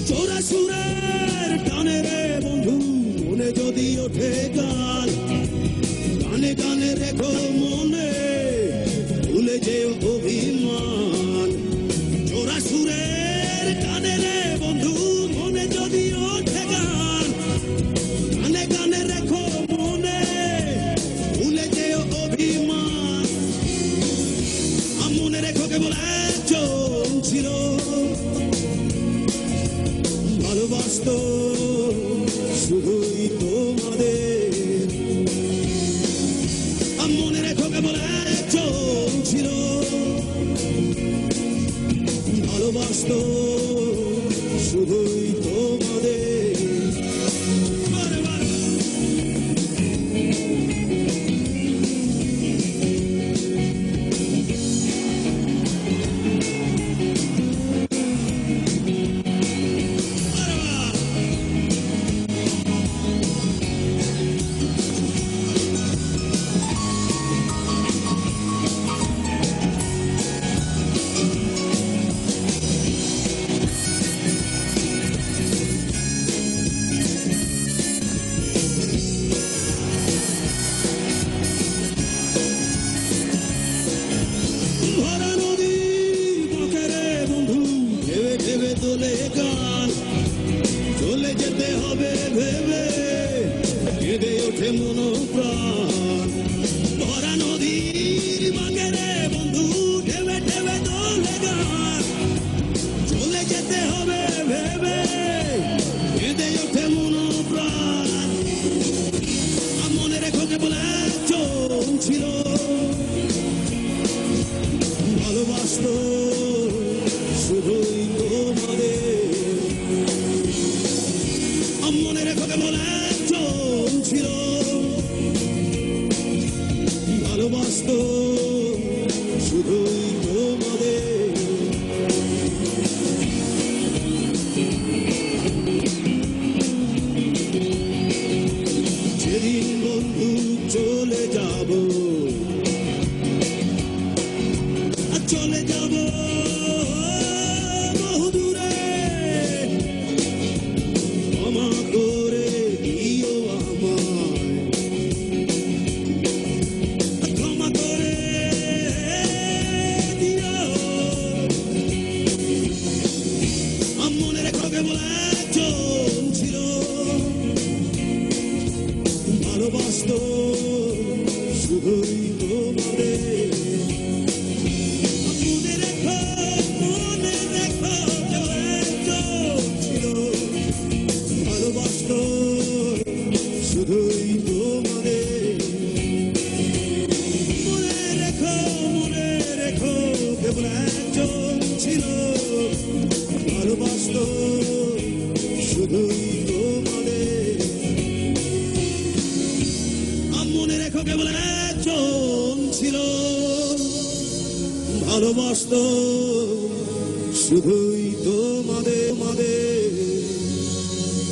চোরা সুরের টানে রে বন্ধু মনে যদি ওঠে গান, গানে গানে রেখো মনে ভুলে যেও অভিমান। চোরা সুরের টানে রে বন্ধু মনে যদি ওঠে গান, গানে গানে রেখো মনে ভুলে যেও অভিমান। মনে রেখো কেবল একজন ছিল ভালোবাসতো শুধুই তোমাদের। মনে রেখো কেবল একজন ছিল ভালোবাসতো শুধুই তোমাদের। চলে যেতে হবে ভেবে কেঁদে ওঠে মন প্রাণ। ভরা নদীর বাঁকে রে বন্ধু ঢেবে ঢেবে দোলে গান। চলে যেতে হবে ভেবে কেঁদে ওঠে মন প্রাণ। মনে রেখো কেবল একজন ছিল ভালোবাসতো শুধুই তোমাদের। মনে রেখো কেবল একজন ছিল ভালোবাসতো শুধুই তোমাদের। যেদিন বন্ধু চলে যাব চলে যাব বহুদূরে, ক্ষমা করে দিও আমায়, ক্ষমা করে দিও। মনে রেখো কেবল একজন ছিল ভালোবাসতো শুধুই তোমাদের। শুধুই তোমাদের। মনে রেখো কেবল একজন ছিল ভালোবাসতো শুধুই তোমাদের। মনে রেখো কেবল একজন ছিল ভালোবাসতো শুধুই তোমাদের।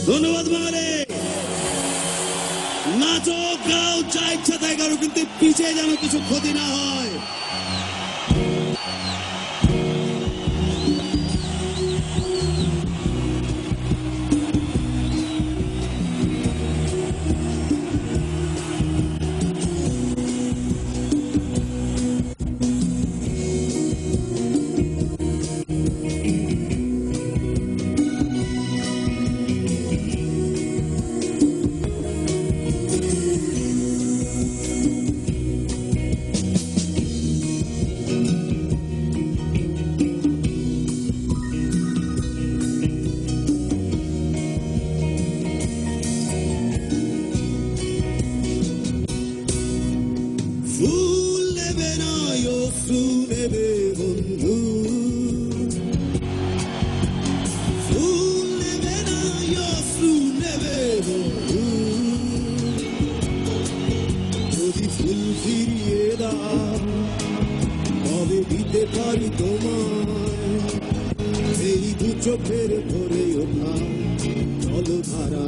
ধন্যবাদ বাঙালি। নাচো গাও যা ইচ্ছা তাই করো, কিন্তু পিছিয়ে যেন কিছু ক্ষতি না হয়। ফুল নেবে না অশ্রু নেবে বন্ধু, ফুল নেবে না অশ্রু নেবে বন্ধু। যদি ফুল ফিরিয়ে দাও তবে দিতে পারি তোমায় এই দু চোখের ভরে ওঠা জলধারা।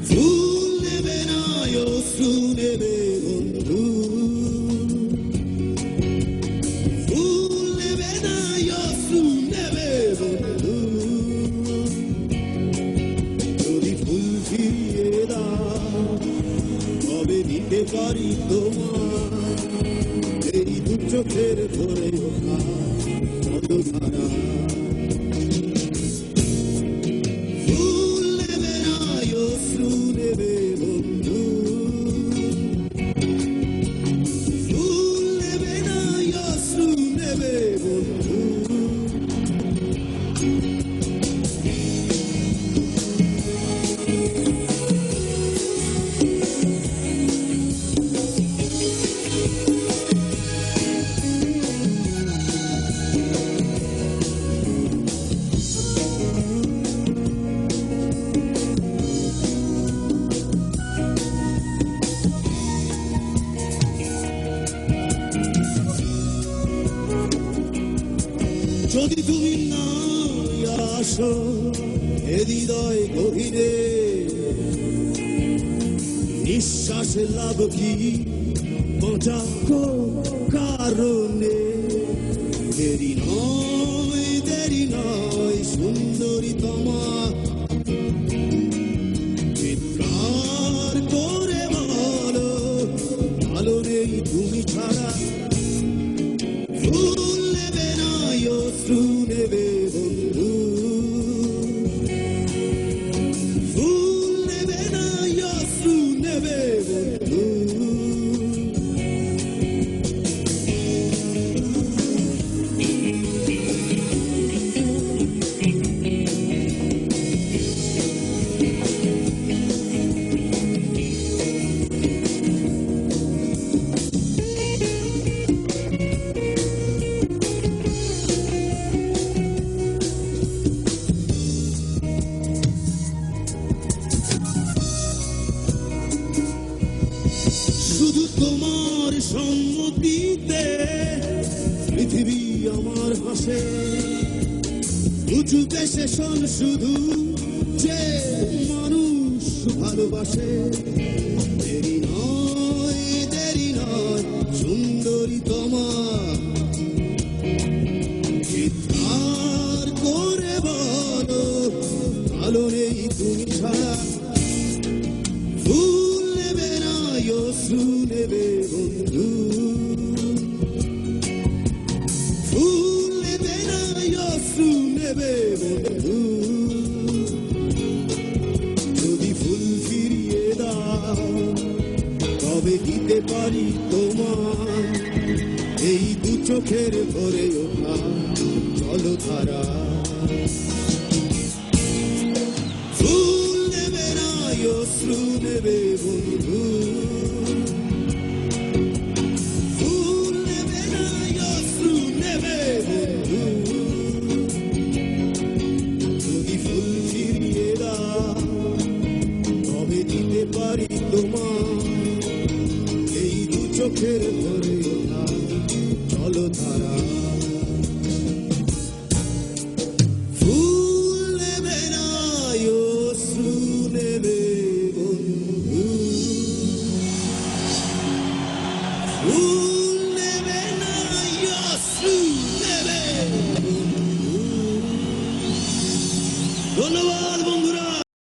ফুল নেবে না অশ্রু নেবে বন্ধু, ফুল নেবে না অশ্রু নেবে বন্ধু, যদি ফুল ফিরিয়ে দাও তবে দিতে পারি তোমার এই দু চোখের ভরে ওঠা চন্দ্রধারা। ফুল নেবে না অশ্রু নেবে বন্ধু, ফুল নেবে না অশ্রু নেবে বন্ধু, যদি তুমি না আসো এ হৃদয় গভীরে, নিঃশ্বাস লাভ কি বাঁচা কারণে। দেরি নয় সুন্দরী তোমা, চিৎকার করে বলো ভালো নেই তুমি ছাড়া। ফুল নেবে না অশ্রু নেবে বন্ধু, ফুল নেবে না অশ্রু নেবে বন্ধু, শুধু তোমার সম্মতিতে পৃথিবী আমার হাসে। উঁচু দেশে শোন শুধু যে মানুষ ভালোবাসে। দেরি নয় সুন্দরী তোমা, চিৎকার করে বলো ভালো নেই তুমি ছাড়া। ফুল নেবে না অশ্রু নেবে বন্ধু, ফুল নেবে না অশ্রু নেবে বন্ধু, যদি ফুল ফিরিয়ে দাও তবে দিতে পারি তোমার এই দু চোখের ভরে ওঠা জলধারা। ফুল নেবে না অশ্রু নেবে বন্ধু, ফুল নেবে না অশ্রু নেবে বন্ধু, যদি ফুল ফিরিয়ে দাও তবে দিতে পারি তোমার এই দু চোখের ভরে ওঠা জলধারা। ফুল নেবে না অশ্রু নেবে বন্ধু, ফুল নেবে না অশ্রু নেবে বন্ধু। ধন্যবাদ।